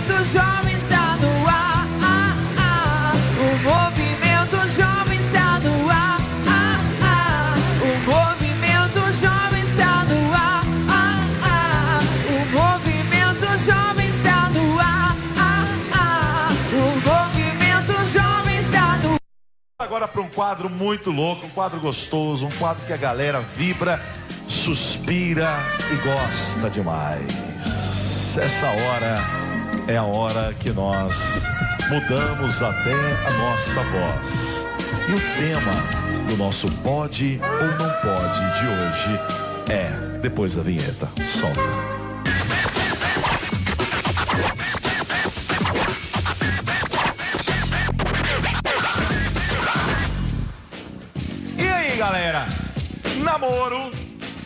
movimento jovem está no ar. O movimento jovem está no ar. O movimento jovem está no ar. O movimento jovem está no ar. O movimento jovem está no ar. Agora para um quadro muito louco, um quadro gostoso, um quadro que a galera vibra, suspira e gosta demais. Essa hora é a hora que nós mudamos até a nossa voz. E o tema do nosso pode ou não pode de hoje é, depois da vinheta, solta. Galera, namoro,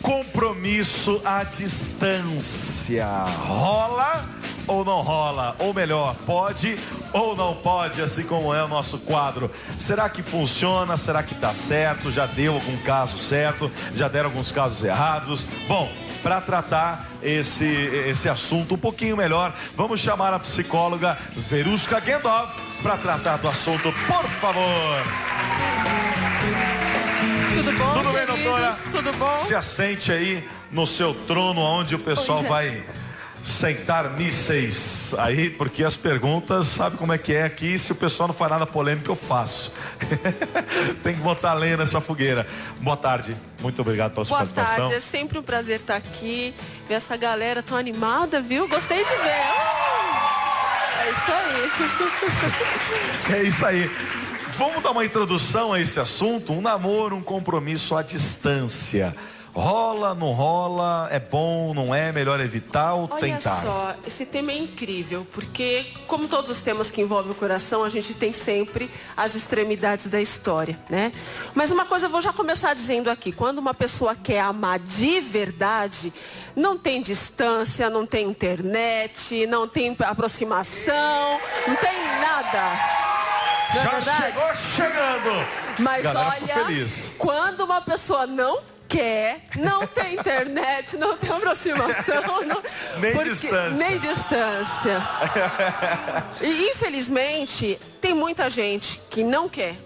compromisso à distância, rola ou não rola? Ou melhor, pode ou não pode, assim como é o nosso quadro. Será que funciona? Será que tá certo? Já deu algum caso certo? Já deram alguns casos errados? Bom, para tratar esse assunto um pouquinho melhor, vamos chamar a psicóloga Verushka Gendov para tratar do assunto, por favor. Tudo bom, tudo bem, queridos? doutora? Tudo bom? Se assente aí no seu trono, onde o pessoal vai sentar mísseis aí, porque as perguntas, sabe como é que é aqui? Se o pessoal não faz nada polêmico, eu faço. Tem que botar lenha nessa fogueira. Boa tarde, muito obrigado pela sua participação. Boa tarde, é sempre um prazer estar aqui, ver essa galera tão animada, viu? Gostei de ver. É isso aí. É isso aí. Vamos dar uma introdução a esse assunto. Um namoro, um compromisso à distância. Rola, não rola? É bom, não é? Melhor evitar ou tentar? Olha só, esse tema é incrível, porque como todos os temas que envolvem o coração, a gente tem sempre as extremidades da história, né? Mas uma coisa eu vou já começar dizendo aqui. Quando uma pessoa quer amar de verdade, não tem distância, não tem internet, não tem aproximação, não tem nada. Já chegou chegando. Mas olha, quando uma pessoa não quer, não tem internet, não tem aproximação, nem distância. E infelizmente tem muita gente que não quer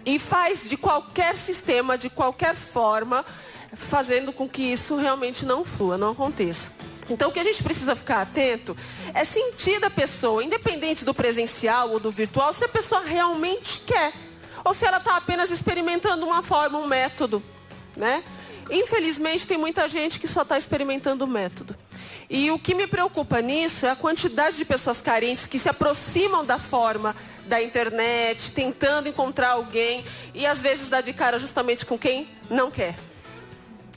e faz de qualquer sistema, de qualquer forma, fazendo com que isso realmente não flua, não aconteça. Então o que a gente precisa ficar atento é sentir da pessoa, independente do presencial ou do virtual, se a pessoa realmente quer. Ou se ela está apenas experimentando uma forma, um método, né? Infelizmente tem muita gente que só está experimentando o método. E o que me preocupa nisso é a quantidade de pessoas carentes que se aproximam da forma da internet, tentando encontrar alguém e às vezes dá de cara justamente com quem não quer.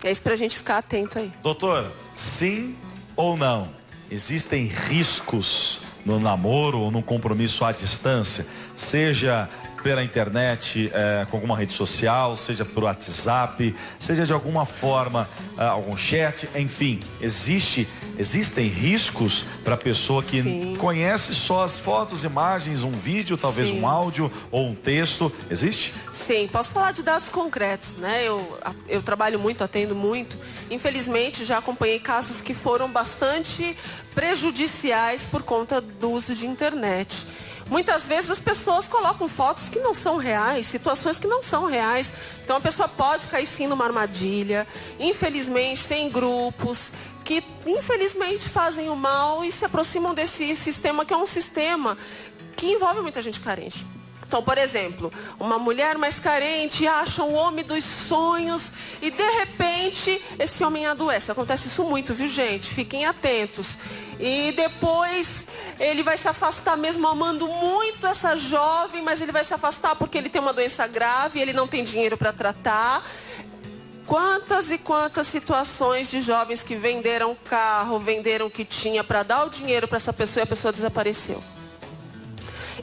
É isso pra gente ficar atento aí. Doutor, sim ou não? Existem riscos no namoro ou no compromisso à distância? Seja pela internet, com alguma rede social, seja por WhatsApp, seja de alguma forma, algum chat, enfim, existem riscos para a pessoa que conhece só as fotos, imagens, um vídeo, talvez um áudio ou um texto, existe? Sim, posso falar de dados concretos, né? Eu trabalho muito, atendo muito, infelizmente já acompanhei casos que foram bastante prejudiciais por conta do uso de internet. Muitas vezes as pessoas colocam fotos que não são reais, situações que não são reais. Então a pessoa pode cair sim numa armadilha. Infelizmente tem grupos que infelizmente fazem o mal e se aproximam desse sistema que é um sistema que envolve muita gente carente. Então, por exemplo, uma mulher mais carente acha o homem dos sonhos e de repente esse homem adoece. Acontece isso muito, viu, gente? Fiquem atentos. E depois ele vai se afastar mesmo amando muito essa jovem, mas ele vai se afastar porque ele tem uma doença grave, ele não tem dinheiro para tratar. Quantas e quantas situações de jovens que venderam carro, venderam o que tinha para dar o dinheiro para essa pessoa e a pessoa desapareceu.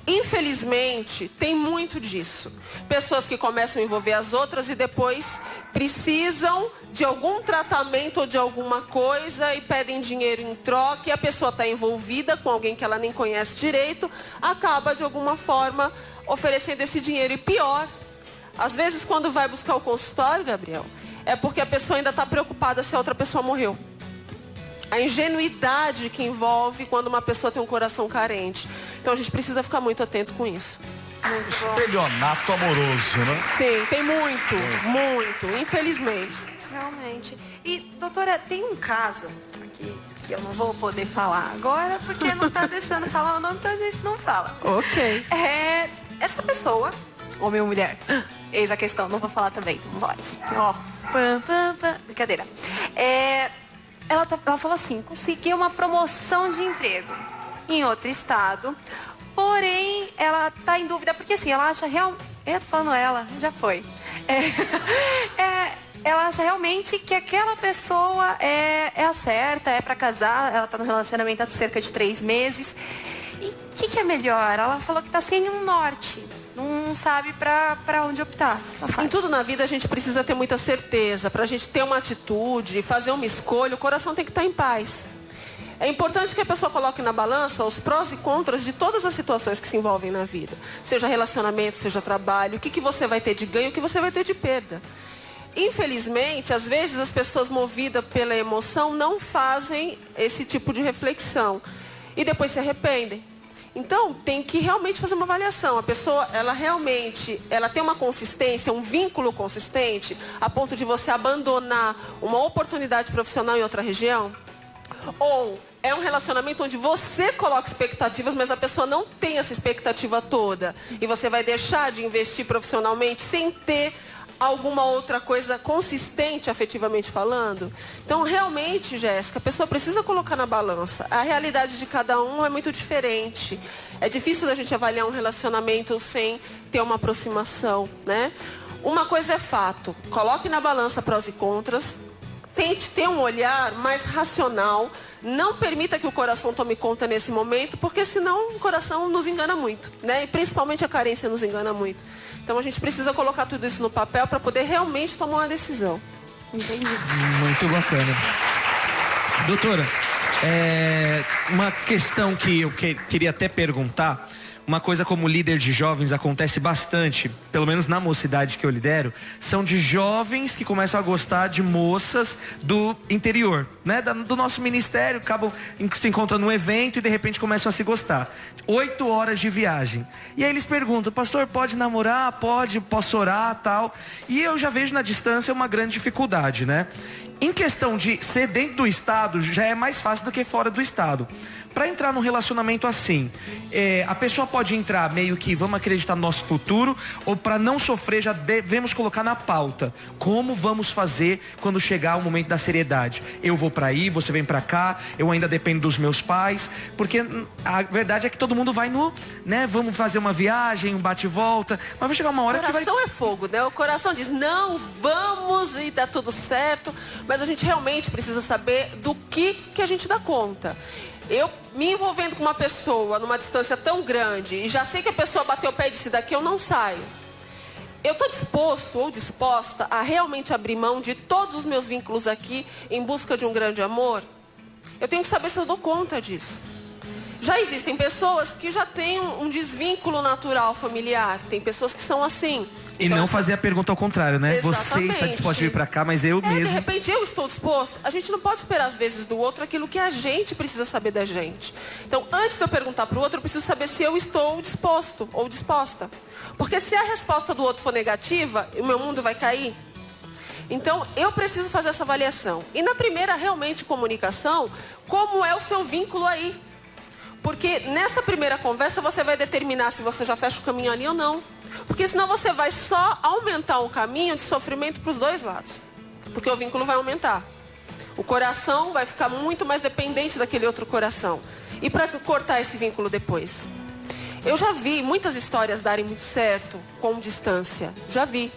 Infelizmente, tem muito disso. Pessoas que começam a envolver as outras e depois precisam de algum tratamento ou de alguma coisa e pedem dinheiro em troca e a pessoa está envolvida com alguém que ela nem conhece direito, acaba de alguma forma oferecendo esse dinheiro. E pior, às vezes quando vai buscar o consultório, Gabriel, é porque a pessoa ainda está preocupada se a outra pessoa morreu. a ingenuidade que envolve quando uma pessoa tem um coração carente. Então a gente precisa ficar muito atento com isso. Estelionato amoroso, né? Sim, tem muito, infelizmente. Realmente. E, doutora, tem um caso aqui que eu não vou poder falar agora, porque não tá deixando falar o nome, então a gente não fala. Ok. Essa pessoa, homem ou mulher, eis a questão, não vou falar também, não pode. Ó, brincadeira. Ela falou assim, consegui uma promoção de emprego em outro estado, porém, ela tá em dúvida, porque assim, ela acha eu tô falando ela, já foi. Ela acha realmente que aquela pessoa é a certa, é pra casar, ela tá no relacionamento há cerca de 3 meses. E o que é melhor? Ela falou que tá sem um norte, não sabe pra onde optar. Em tudo na vida a gente precisa ter muita certeza. Pra gente ter uma atitude, fazer uma escolha, o coração tem que estar em paz. É importante que a pessoa coloque na balança os prós e contras de todas as situações que se envolvem na vida. Seja relacionamento, seja trabalho, o que você vai ter de ganho, o que você vai ter de perda. Infelizmente, às vezes as pessoas movidas pela emoção não fazem esse tipo de reflexão e depois se arrependem. Então, tem que realmente fazer uma avaliação. A pessoa, ela tem uma consistência, um vínculo consistente, a ponto de você abandonar uma oportunidade profissional em outra região? Ou é um relacionamento onde você coloca expectativas, mas a pessoa não tem essa expectativa toda e você vai deixar de investir profissionalmente sem ter alguma outra coisa consistente, afetivamente falando? Então, realmente, Jéssica, a pessoa precisa colocar na balança. A realidade de cada um é muito diferente. É difícil da gente avaliar um relacionamento sem ter uma aproximação, né? Uma coisa é fato. Coloque na balança prós e contras. Tente ter um olhar mais racional. Não permita que o coração tome conta nesse momento, porque senão o coração nos engana muito, né? E principalmente a carência nos engana muito. Então a gente precisa colocar tudo isso no papel para poder realmente tomar uma decisão. Entendi. Muito bacana. Doutora, uma questão que eu queria até perguntar. Uma coisa como líder de jovens acontece bastante, pelo menos na mocidade que eu lidero, são de jovens que começam a gostar de moças do interior, né? Do nosso ministério, acabam se encontrando num evento e de repente começam a se gostar. 8 horas de viagem. E aí eles perguntam, pastor, pode namorar? Posso orar, tal? E eu já vejo na distância uma grande dificuldade, né? Em questão de ser dentro do estado, já é mais fácil do que fora do estado. Para entrar num relacionamento assim, a pessoa pode entrar meio que vamos acreditar no nosso futuro, ou para não sofrer já devemos colocar na pauta como vamos fazer quando chegar o momento da seriedade. Eu vou para aí, você vem para cá, eu ainda dependo dos meus pais, porque a verdade é que todo mundo vai né, vamos fazer uma viagem, um bate e volta, mas vai chegar uma hora que vai... O coração é fogo, né? O coração diz, não, vamos e dá tudo certo, mas a gente realmente precisa saber do que a gente dá conta. Eu me envolvendo com uma pessoa numa distância tão grande e já sei que a pessoa bateu o pé e disse, daqui eu não saio. Eu estou disposto ou disposta a realmente abrir mão de todos os meus vínculos aqui em busca de um grande amor? Eu tenho que saber se eu dou conta disso. Já existem pessoas que já têm um desvínculo natural familiar. Tem pessoas que são assim. E então, não fazer a pergunta ao contrário, né? Exatamente. Você está disposto a vir para cá, mas eu mesmo... De repente eu estou disposto. A gente não pode esperar às vezes do outro aquilo que a gente precisa saber da gente. Então, antes de eu perguntar para o outro, eu preciso saber se eu estou disposto ou disposta. Porque se a resposta do outro for negativa, o meu mundo vai cair. Então, eu preciso fazer essa avaliação. E na primeira, realmente, comunicação, como é o seu vínculo aí? Porque nessa primeira conversa você vai determinar se você já fecha o caminho ali ou não. Porque senão você vai só aumentar um caminho de sofrimento para os dois lados. Porque o vínculo vai aumentar. O coração vai ficar muito mais dependente daquele outro coração. E para cortar esse vínculo depois? Eu já vi muitas histórias darem muito certo com distância. Já vi.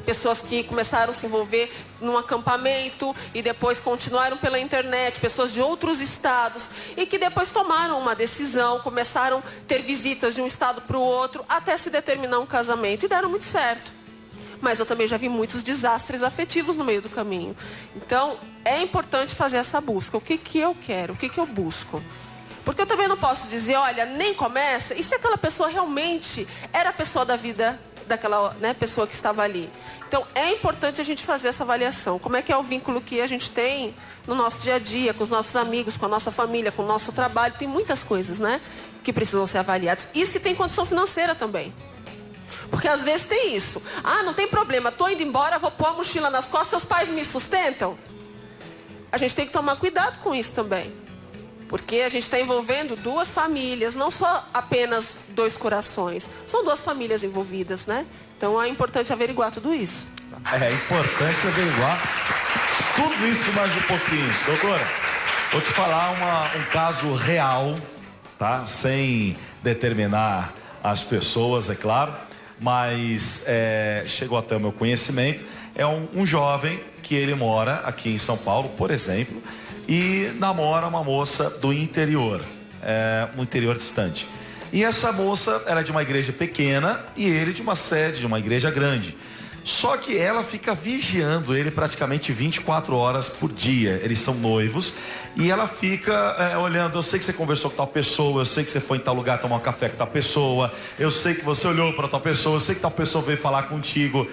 Pessoas que começaram a se envolver num acampamento e depois continuaram pela internet, pessoas de outros estados e que depois tomaram uma decisão, começaram a ter visitas de um estado para o outro até se determinar um casamento e deram muito certo. Mas eu também já vi muitos desastres afetivos no meio do caminho. Então, é importante fazer essa busca. O que eu quero? O que eu busco? Porque eu também não posso dizer, olha, nem começa. E se aquela pessoa realmente era a pessoa da vida daquela, né, pessoa que estava ali. Então, é importante a gente fazer essa avaliação. Como é que é o vínculo que a gente tem no nosso dia a dia, com os nossos amigos, com a nossa família, com o nosso trabalho. Tem muitas coisas, né, que precisam ser avaliadas. E se tem condição financeira também. Porque às vezes tem isso. Ah, não tem problema, tô indo embora, vou pôr a mochila nas costas, seus pais me sustentam. A gente tem que tomar cuidado com isso também. Porque a gente está envolvendo duas famílias, não só apenas dois corações. São duas famílias envolvidas, né? Então é importante averiguar tudo isso. É importante averiguar tudo isso mais um pouquinho. Doutora, vou te falar um caso real, tá? Sem determinar as pessoas, é claro. Mas chegou até o meu conhecimento. É um jovem que ele mora aqui em São Paulo, por exemplo, e namora uma moça do interior, um interior distante. E essa moça, ela é de uma igreja pequena e ele de uma sede, de uma igreja grande. Só que ela fica vigiando ele praticamente 24 horas por dia. Eles são noivos e ela fica olhando. Eu sei que você conversou com tal pessoa, eu sei que você foi em tal lugar tomar um café com tal pessoa, eu sei que você olhou para tal pessoa, eu sei que tal pessoa veio falar contigo.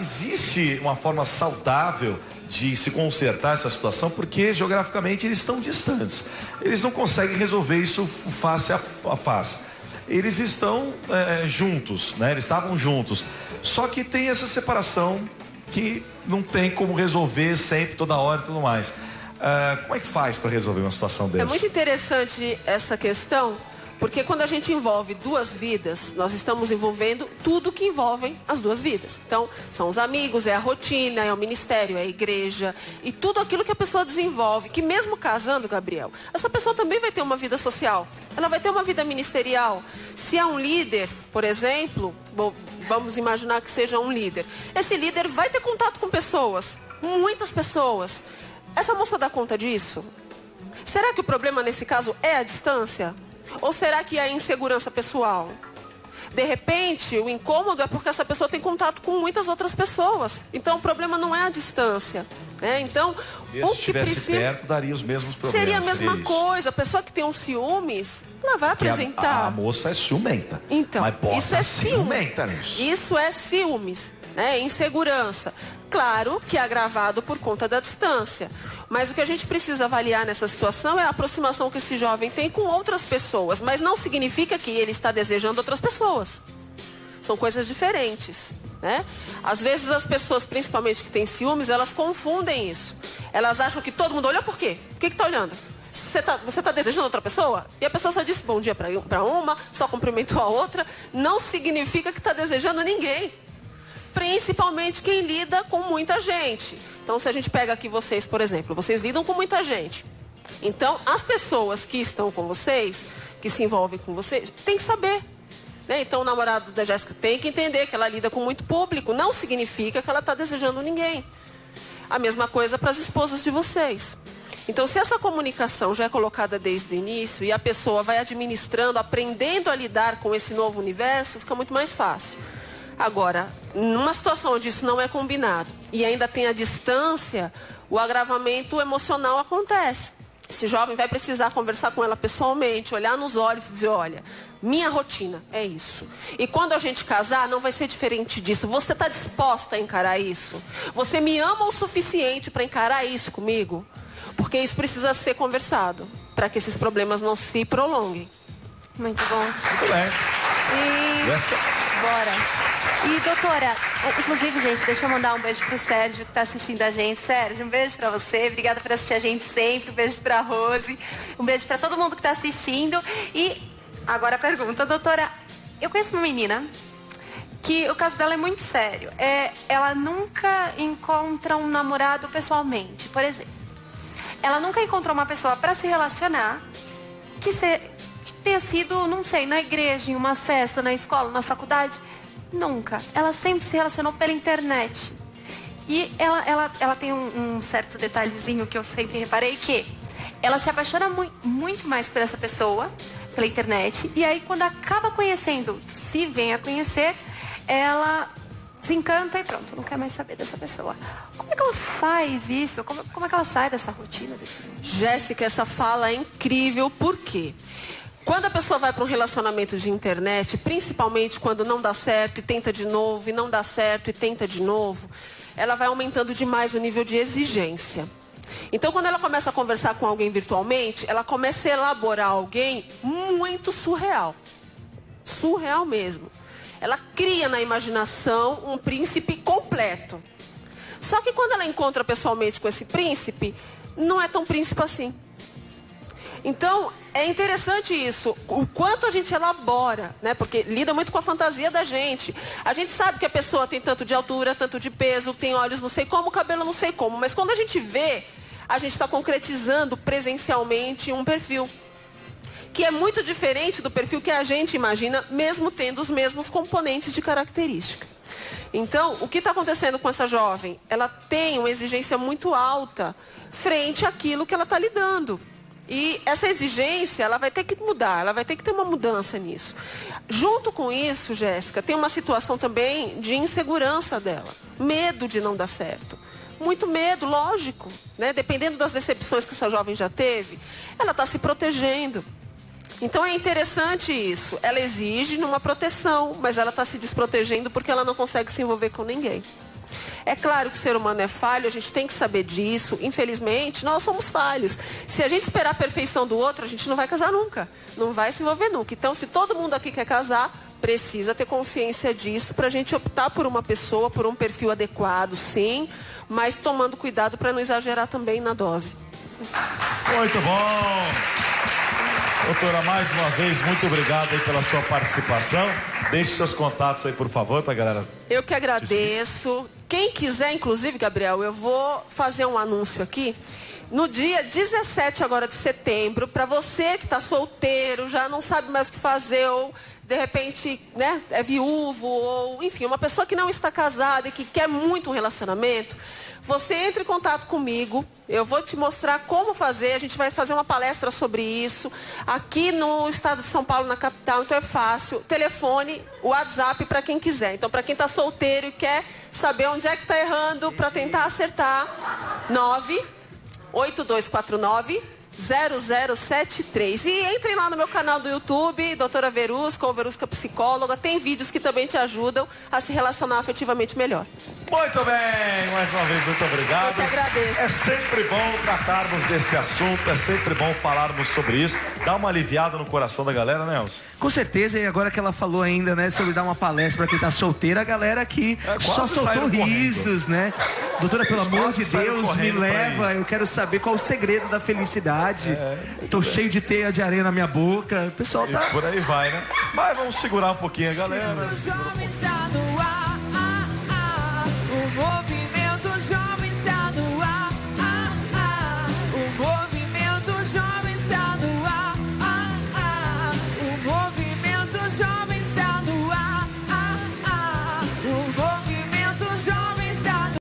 Existe uma forma saudável de se consertar essa situação, porque geograficamente eles estão distantes. Eles não conseguem resolver isso face a face. Eles estão juntos, né? Eles estavam juntos. Só que tem essa separação que não tem como resolver sempre, toda hora e tudo mais. Como é que faz para resolver uma situação dessa? É muito interessante essa questão, porque quando a gente envolve duas vidas, nós estamos envolvendo tudo que envolve as duas vidas. Então, são os amigos, é a rotina, é o ministério, é a igreja e tudo aquilo que a pessoa desenvolve, que mesmo casando, Gabriel, essa pessoa também vai ter uma vida social, ela vai ter uma vida ministerial. Se é um líder, por exemplo, vamos imaginar que seja um líder, esse líder vai ter contato com pessoas, muitas pessoas. Essa moça dá conta disso? Será que o problema nesse caso é a distância? Ou será que é a insegurança pessoal? De repente, o incômodo é porque essa pessoa tem contato com muitas outras pessoas. Então, o problema não é a distância, né? Então, o que precisa... perto, daria os mesmos problemas. Seria a mesma coisa. A pessoa que tem um ciúmes, ela vai apresentar. A moça é ciumenta. Então, mas isso é ciumenta nisso. Isso é ciúmes, né? Insegurança. Claro que é agravado por conta da distância. Mas o que a gente precisa avaliar nessa situação é a aproximação que esse jovem tem com outras pessoas. Mas não significa que ele está desejando outras pessoas. São coisas diferentes, né? Às vezes as pessoas, principalmente que têm ciúmes, elas confundem isso. Elas acham que todo mundo olha por quê? Por que está olhando? Você tá desejando outra pessoa? E a pessoa só disse bom dia para uma, só cumprimentou a outra. Não significa que está desejando ninguém. Principalmente quem lida com muita gente. Então, se a gente pega aqui vocês, por exemplo, vocês lidam com muita gente. Então, as pessoas que estão com vocês, que se envolvem com vocês, tem que saber, né? Então, o namorado da Jéssica tem que entender que ela lida com muito público. Não significa que ela está desejando ninguém. A mesma coisa para as esposas de vocês. Então, se essa comunicação já é colocada desde o início e a pessoa vai administrando, aprendendo a lidar com esse novo universo, fica muito mais fácil. Agora, numa situação onde isso não é combinado e ainda tem a distância, o agravamento emocional acontece. Esse jovem vai precisar conversar com ela pessoalmente, olhar nos olhos e dizer, olha, minha rotina é isso. E quando a gente casar, não vai ser diferente disso. Você está disposta a encarar isso? Você me ama o suficiente para encarar isso comigo? Porque isso precisa ser conversado, para que esses problemas não se prolonguem. Muito bom. Muito bem. Bora. E, doutora, inclusive, gente, deixa eu mandar um beijo pro Sérgio, que tá assistindo a gente. Sérgio, um beijo pra você. Obrigada por assistir a gente sempre. Um beijo pra Rose. Um beijo pra todo mundo que tá assistindo. E agora a pergunta, doutora. Eu conheço uma menina que o caso dela é muito sério. Ela nunca encontra um namorado pessoalmente, por exemplo. Ela nunca encontrou uma pessoa pra se relacionar que tenha sido, não sei, na igreja, em uma festa, na escola, na faculdade. Nunca. Ela sempre se relacionou pela internet. E ela tem um certo detalhezinho que eu sempre reparei, que ela se apaixona muito mais por essa pessoa, pela internet. E aí, quando acaba conhecendo, se vem a conhecer, ela se encanta e pronto, não quer mais saber dessa pessoa. Como é que ela faz isso? Como é que ela sai dessa rotina? Jéssica, essa fala é incrível. Por quê? Quando a pessoa vai para um relacionamento de internet, principalmente quando não dá certo e tenta de novo, e não dá certo e tenta de novo, ela vai aumentando demais o nível de exigência. Então, quando ela começa a conversar com alguém virtualmente, ela começa a elaborar alguém muito surreal. Surreal mesmo. Ela cria na imaginação um príncipe completo. Só que quando ela encontra pessoalmente com esse príncipe, não é tão príncipe assim. Então, é interessante isso, o quanto a gente elabora, né? Porque lida muito com a fantasia da gente. A gente sabe que a pessoa tem tanto de altura, tanto de peso, tem olhos não sei como, cabelo não sei como. Mas quando a gente vê, a gente está concretizando presencialmente um perfil. Que é muito diferente do perfil que a gente imagina, mesmo tendo os mesmos componentes de característica. Então, o que está acontecendo com essa jovem? Ela tem uma exigência muito alta frente àquilo que ela está lidando. E essa exigência, ela vai ter que mudar, ela vai ter que ter uma mudança nisso. Junto com isso, Jéssica, tem uma situação também de insegurança dela. Medo de não dar certo. Muito medo, lógico, né? Dependendo das decepções que essa jovem já teve, ela está se protegendo. Então é interessante isso. Ela exige numa proteção, mas ela está se desprotegendo porque ela não consegue se envolver com ninguém. É claro que o ser humano é falho, a gente tem que saber disso. Infelizmente, nós somos falhos. Se a gente esperar a perfeição do outro, a gente não vai casar nunca. Não vai se envolver nunca. Então, se todo mundo aqui quer casar, precisa ter consciência disso para a gente optar por uma pessoa, por um perfil adequado, sim, mas tomando cuidado para não exagerar também na dose. Muito bom. Doutora, mais uma vez, muito obrigado aí pela sua participação. Deixe seus contatos aí, por favor, para a galera. Eu que agradeço. Quem quiser, inclusive, Gabriel, eu vou fazer um anúncio aqui. No dia 17 agora de setembro, para você que está solteiro, já não sabe mais o que fazer, ou de repente, né, é viúvo, ou enfim, uma pessoa que não está casada e que quer muito um relacionamento, você entra em contato comigo, eu vou te mostrar como fazer, a gente vai fazer uma palestra sobre isso, aqui no estado de São Paulo, na capital, então é fácil, telefone, WhatsApp para quem quiser. Então, para quem está solteiro e quer saber onde é que está errando, para tentar acertar, 98249-0073. E entrem lá no meu canal do YouTube, Doutora Verusca ou Verusca Psicóloga. Tem vídeos que também te ajudam a se relacionar afetivamente melhor. Muito bem, mais uma vez, muito obrigado. Eu que agradeço. É sempre bom tratarmos desse assunto, é sempre bom falarmos sobre isso. Dá uma aliviada no coração da galera, né, Elcio? Com certeza, e agora que ela falou ainda, né, sobre dar uma palestra para quem tá solteira, a galera aqui só soltou risos, né? Doutora, pelo amor de Deus, me leva, eu quero saber qual o segredo da felicidade. Tô cheio de teia de areia na minha boca, o pessoal tá... E por aí vai, né? Mas vamos segurar um pouquinho a galera. Jovem está